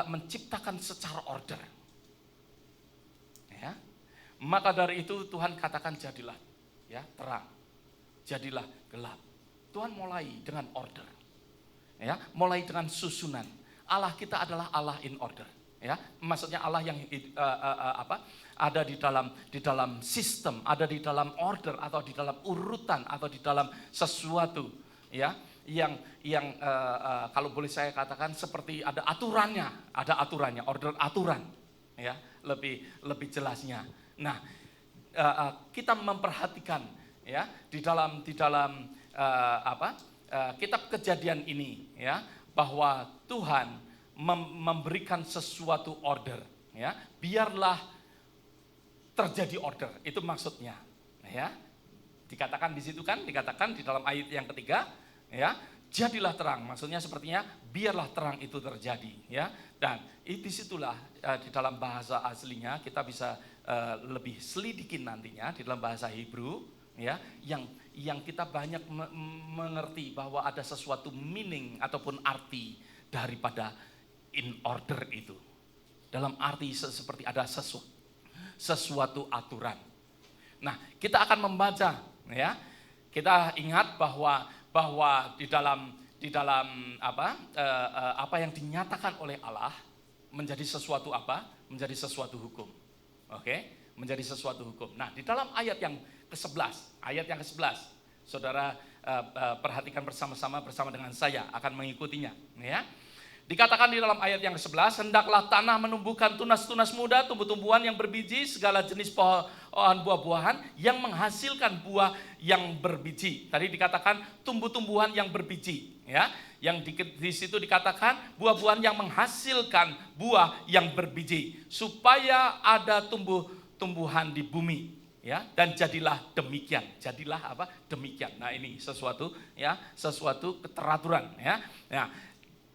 menciptakan secara order. Ya. Maka dari itu Tuhan katakan jadilah ya terang, jadilah gelap. Tuhan mulai dengan order, ya, mulai dengan susunan. Allah kita adalah Allah in order, ya, maksudnya Allah yang ada di dalam sistem, ada di dalam order atau di dalam urutan atau di dalam sesuatu, ya, yang kalau boleh saya katakan seperti ada aturannya, order aturan, ya, lebih jelasnya. Nah, kita memperhatikan ya di dalam kitab Kejadian ini ya bahwa Tuhan memberikan sesuatu order ya, biarlah terjadi order, itu maksudnya ya. Dikatakan di situ kan, dikatakan di dalam ayat yang ketiga ya, jadilah terang, maksudnya sepertinya biarlah terang itu terjadi ya. Dan disitulah di dalam bahasa aslinya kita bisa lebih selidikin nantinya di dalam bahasa Hebrew ya, yang kita banyak mengerti bahwa ada sesuatu meaning ataupun arti daripada in order itu. Dalam arti seperti ada sesuatu aturan. Nah, kita akan membaca ya. Kita ingat bahwa di dalam apa yang dinyatakan oleh Allah menjadi sesuatu apa? Menjadi sesuatu hukum. Oke? Menjadi sesuatu hukum. Nah, di dalam ayat yang ke-11, saudara perhatikan bersama dengan saya akan mengikutinya ya. Dikatakan di dalam ayat yang ke-11, hendaklah tanah menumbuhkan tunas-tunas muda, tumbuh-tumbuhan yang berbiji, segala jenis pohon buah-buahan yang menghasilkan buah yang berbiji. Tadi dikatakan tumbuh-tumbuhan yang berbiji, ya. Yang di situ dikatakan buah-buahan yang menghasilkan buah yang berbiji, supaya ada tumbuh-tumbuhan di bumi, ya. Dan jadilah demikian. Jadilah apa? Demikian. Nah, ini sesuatu ya, sesuatu keteraturan, ya. Nah,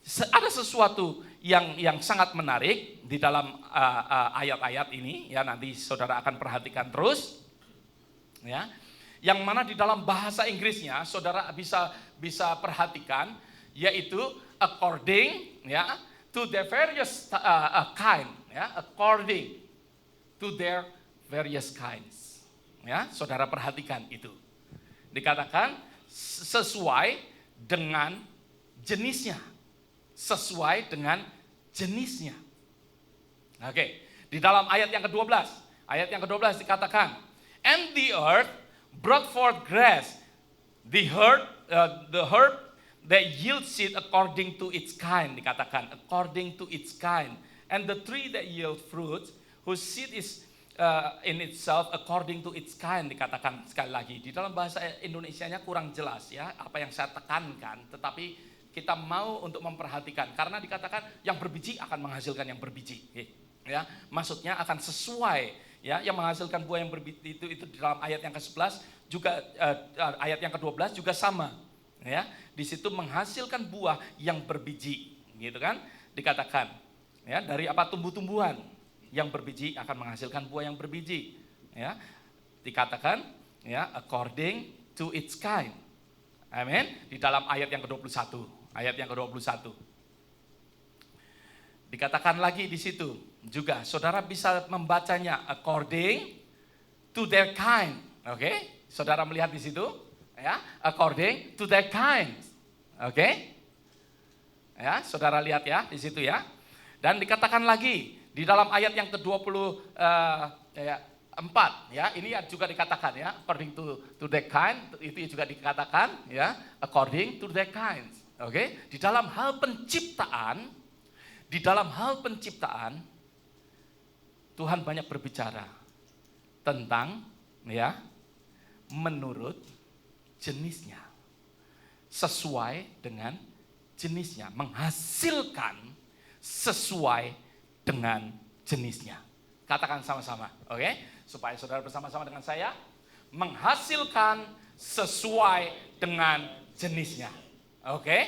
ada sesuatu yang sangat menarik di dalam ayat-ayat ini ya, nanti saudara akan perhatikan terus ya, yang mana di dalam bahasa Inggrisnya saudara bisa perhatikan, yaitu according ya to the various kind ya, according to their various kinds ya, saudara perhatikan itu dikatakan sesuai dengan jenisnya. Sesuai dengan jenisnya. Oke, di dalam ayat yang ke-12 dikatakan, and the earth brought forth grass, the herb that yields seed according to its kind, dikatakan according to its kind, and the tree that yields fruit, whose seed is in itself according to its kind, dikatakan sekali lagi. Di dalam bahasa Indonesianya kurang jelas ya apa yang saya tekankan, tetapi kita mau untuk memperhatikan karena dikatakan yang berbiji akan menghasilkan yang berbiji, ya, maksudnya akan sesuai, ya, yang menghasilkan buah yang berbiji itu di dalam ayat yang ke-11 juga ayat yang ke-12 juga sama, ya, di situ menghasilkan buah yang berbiji, gitu kan, dikatakan, ya, dari apa tumbuh-tumbuhan yang berbiji akan menghasilkan buah yang berbiji, ya, dikatakan, ya, according to its kind, amin, di dalam ayat yang ke-21. Ayat yang ke-21. Dikatakan lagi di situ juga, saudara bisa membacanya according to their kind. Oke? Saudara melihat di situ, ya, according to their kind. Oke? Ya, saudara lihat ya di situ ya. Dan dikatakan lagi di dalam ayat yang ke-24 ya, ini juga dikatakan ya, according to their kind, itu juga dikatakan ya, according to their kinds. Oke, di dalam hal penciptaan, Tuhan banyak berbicara tentang ya, menurut jenisnya, sesuai dengan jenisnya, menghasilkan sesuai dengan jenisnya. Katakan sama-sama, oke? Supaya saudara bersama-sama dengan saya, menghasilkan sesuai dengan jenisnya. Oke,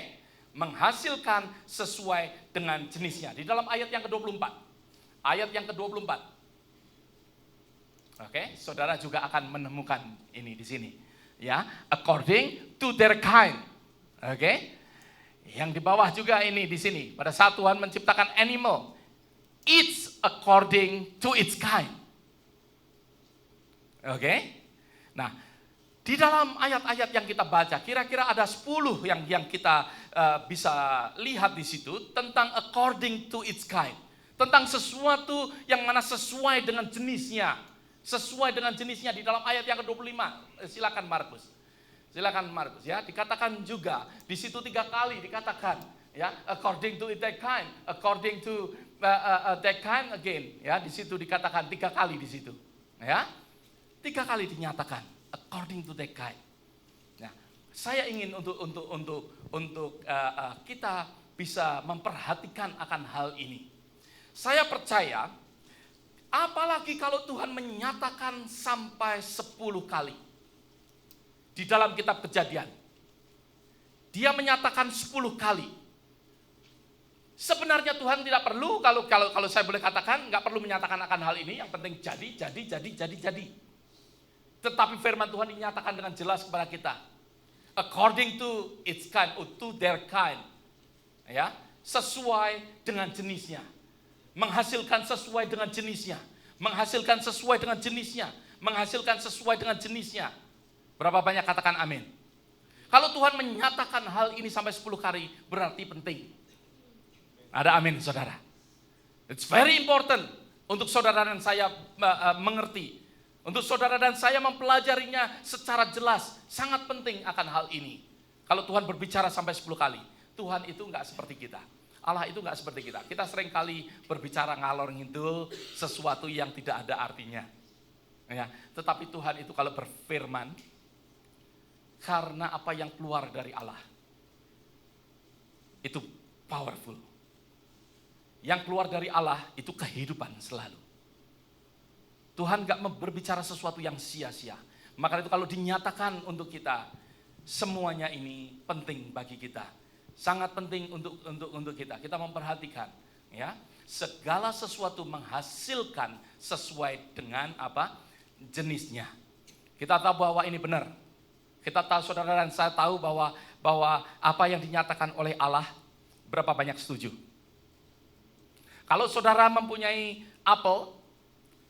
menghasilkan sesuai dengan jenisnya. Di dalam ayat yang ke-24. Oke, saudara juga akan menemukan ini di sini. Ya, according to their kind. Oke. Yang di bawah juga ini di sini. Pada saat Tuhan menciptakan animal, it's according to its kind. Oke? Nah, di dalam ayat-ayat yang kita baca, kira-kira ada 10 yang kita bisa lihat di situ tentang according to its kind. Tentang sesuatu yang mana sesuai dengan jenisnya. Sesuai dengan jenisnya di dalam ayat yang ke-25. Silakan Markus. Silakan Markus ya. Dikatakan juga di situ 3 kali dikatakan ya, according to that kind, according to that kind again ya. Di situ dikatakan 3 kali di situ. Ya. 3 kali dinyatakan according to that kind. Nah, saya ingin untuk kita bisa memperhatikan akan hal ini. Saya percaya, apalagi kalau Tuhan menyatakan sampai 10 kali di dalam kitab Kejadian. Dia menyatakan 10 kali. Sebenarnya Tuhan tidak perlu, kalau saya boleh katakan, nggak perlu menyatakan akan hal ini. Yang penting jadi. Tetapi firman Tuhan dinyatakan dengan jelas kepada kita. According to its kind, or to their kind. Ya, sesuai dengan jenisnya. Menghasilkan sesuai dengan jenisnya. Menghasilkan sesuai dengan jenisnya. Menghasilkan sesuai dengan jenisnya. Berapa banyak katakan amin? Kalau Tuhan menyatakan hal ini sampai 10 kali, berarti penting. Ada amin, saudara. It's very important untuk saudara dan saya mengerti. Untuk saudara dan saya mempelajarinya secara jelas. Sangat penting akan hal ini. Kalau Tuhan berbicara sampai 10 kali, Tuhan itu enggak seperti kita. Allah itu enggak seperti kita. Kita sering kali berbicara ngalor ngidul sesuatu yang tidak ada artinya. Ya, tetapi Tuhan itu kalau berfirman, karena apa yang keluar dari Allah, itu powerful. Yang keluar dari Allah itu kehidupan selalu. Tuhan enggak berbicara sesuatu yang sia-sia. Maka itu kalau dinyatakan untuk kita, semuanya ini penting bagi kita. Sangat penting untuk kita. Kita memperhatikan, ya, segala sesuatu menghasilkan sesuai dengan apa jenisnya. Kita tahu bahwa ini benar. Kita tahu, saudara dan saya tahu bahwa apa yang dinyatakan oleh Allah, berapa banyak setuju? Kalau saudara mempunyai apel,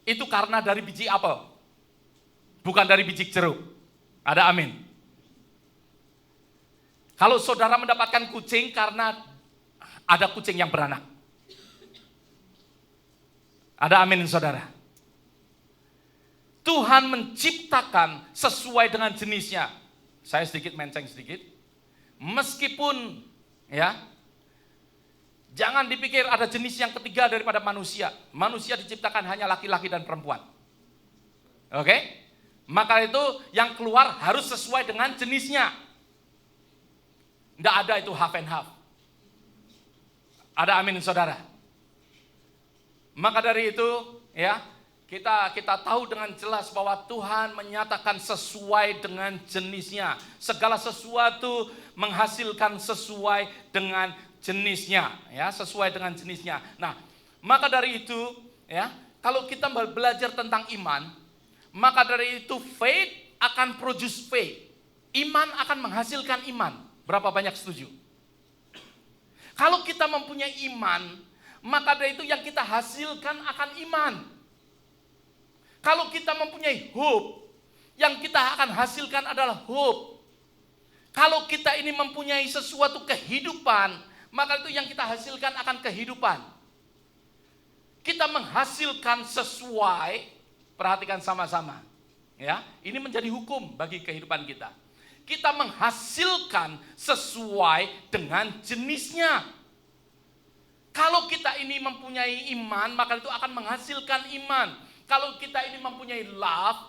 itu karena dari biji apel, bukan dari biji jeruk. Ada amin. Kalau saudara mendapatkan kucing karena ada kucing yang beranak. Ada amin, saudara. Tuhan menciptakan sesuai dengan jenisnya. Saya sedikit menceng sedikit. Meskipun ya, jangan dipikir ada jenis yang ketiga daripada manusia. Manusia diciptakan hanya laki-laki dan perempuan. Oke? Maka itu yang keluar harus sesuai dengan jenisnya. Tidak ada itu half and half. Ada amin, saudara. Maka dari itu, ya, kita tahu dengan jelas bahwa Tuhan menyatakan sesuai dengan jenisnya. Segala sesuatu menghasilkan sesuai dengan jenisnya, ya, sesuai dengan jenisnya. Nah, maka dari itu, ya, kalau kita belajar tentang iman, maka dari itu faith akan produce faith. Iman akan menghasilkan iman. Berapa banyak setuju? Kalau kita mempunyai iman, maka dari itu yang kita hasilkan akan iman. Kalau kita mempunyai hope, yang kita akan hasilkan adalah hope. Kalau kita ini mempunyai sesuatu kehidupan, maka itu yang kita hasilkan akan kehidupan. Kita menghasilkan sesuai, perhatikan sama-sama. Ya, ini menjadi hukum bagi kehidupan kita. Kita menghasilkan sesuai dengan jenisnya. Kalau kita ini mempunyai iman, maka itu akan menghasilkan iman. Kalau kita ini mempunyai love,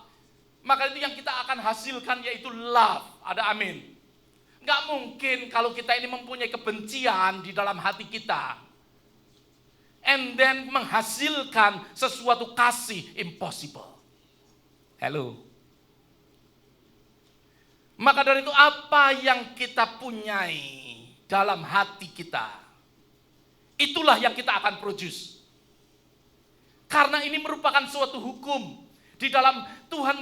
maka itu yang kita akan hasilkan yaitu love. Ada amin. Nggak mungkin kalau kita ini mempunyai kebencian di dalam hati kita, and then menghasilkan sesuatu kasih, impossible. Hello. Maka dari itu apa yang kita punyai dalam hati kita, itulah yang kita akan produce. Karena ini merupakan suatu hukum di dalam Tuhan